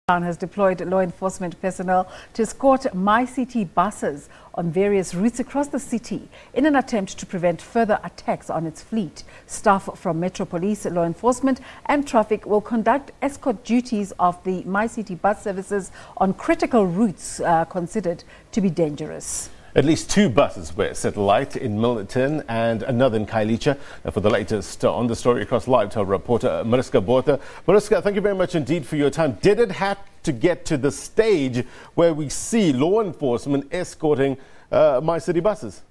Has deployed law enforcement personnel to escort MyCiti buses on various routes across the city in an attempt to prevent further attacks on its fleet. Staff from Metro Police, law enforcement and traffic will conduct escort duties of the MyCiti bus services on critical routes considered to be dangerous. At least 2 buses were set alight in Milnerton and another in Khayelitsha. For the latest on the story across live to our reporter Mariska Botha. Mariska, thank you very much indeed for your time. Did it have to get to the stage where we see law enforcement escorting MyCiti buses?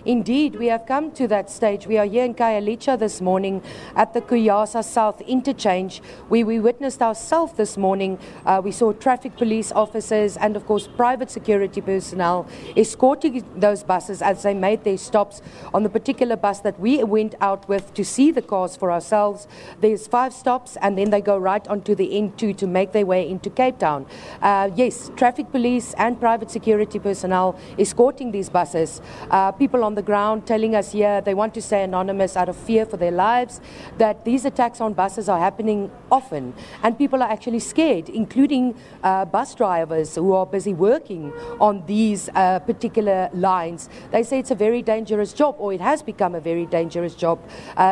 Indeed, we have come to that stage. We are here in Khayelitsha this morning at the Khayelitsha South interchange, where we witnessed ourselves this morning. We saw traffic police officers and, of course, private security personnel escorting those buses as they made their stops. On the particular bus that we went out with to see the cars for ourselves, there's 5 stops and then they go right onto the N2 to make their way into Cape Town. Yes, traffic police and private security personnel escorting these buses. People on the ground telling us here they want to stay anonymous out of fear for their lives, that these attacks on buses are happening often and people are actually scared, including bus drivers who are busy working on these particular lines. They say it's a very dangerous job, or it has become a very dangerous job.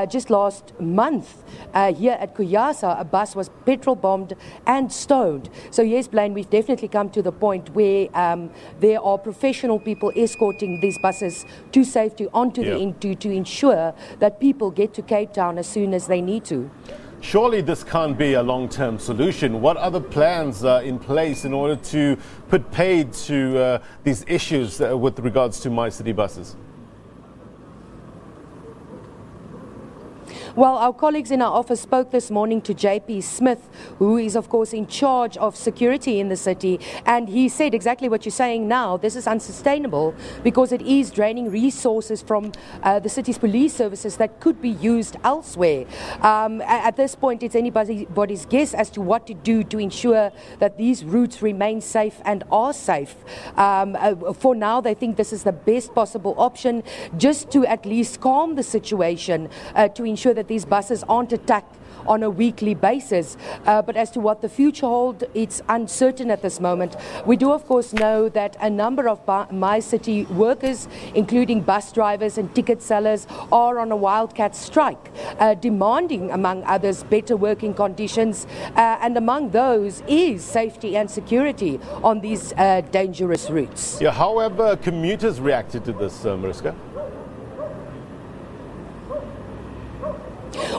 Just last month here at Khayelitsha, a bus was petrol bombed and stoned. So yes, Blaine, we've definitely come to the point where there are professional people escorting these buses to safety onto the N2 to ensure that people get to Cape Town as soon as they need to. Surely this can't be a long-term solution. What other plans are in place in order to put paid to these issues with regards to MyCiti buses? Well, our colleagues in our office spoke this morning to JP Smith, who is, of course, in charge of security in the city. And he said exactly what you're saying now. This is unsustainable because it is draining resources from the city's police services that could be used elsewhere. At this point, it's anybody's guess as to what to do to ensure that these routes remain safe and are safe. For now, they think this is the best possible option, just to at least calm the situation, to ensure that these buses aren't attacked on a weekly basis. But as to what the future holds, it's uncertain at this moment. We do, of course, know that a number of MyCiti workers, including bus drivers and ticket sellers, are on a wildcat strike, demanding, among others, better working conditions. And among those is safety and security on these dangerous routes. Yeah, however, commuters reacted to this, Mariska?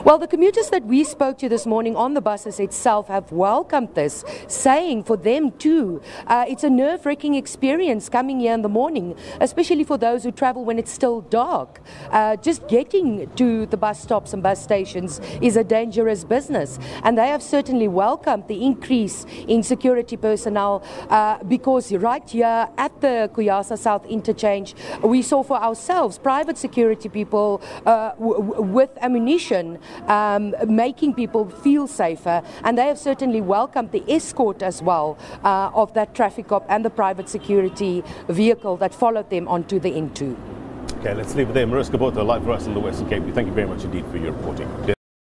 Well, the commuters that we spoke to this morning on the buses itself have welcomed this, saying for them too, it's a nerve-wracking experience coming here in the morning, especially for those who travel when it's still dark. Just getting to the bus stops and bus stations is a dangerous business, and they have certainly welcomed the increase in security personnel because right here at the Khayelitsha South interchange, we saw for ourselves private security people with ammunition, making people feel safer, and they have certainly welcomed the escort as well of that traffic cop and the private security vehicle that followed them onto the N2. Okay, let's leave it there. Mariska Botha, live for us in the Western Cape. Thank you very much indeed for your reporting.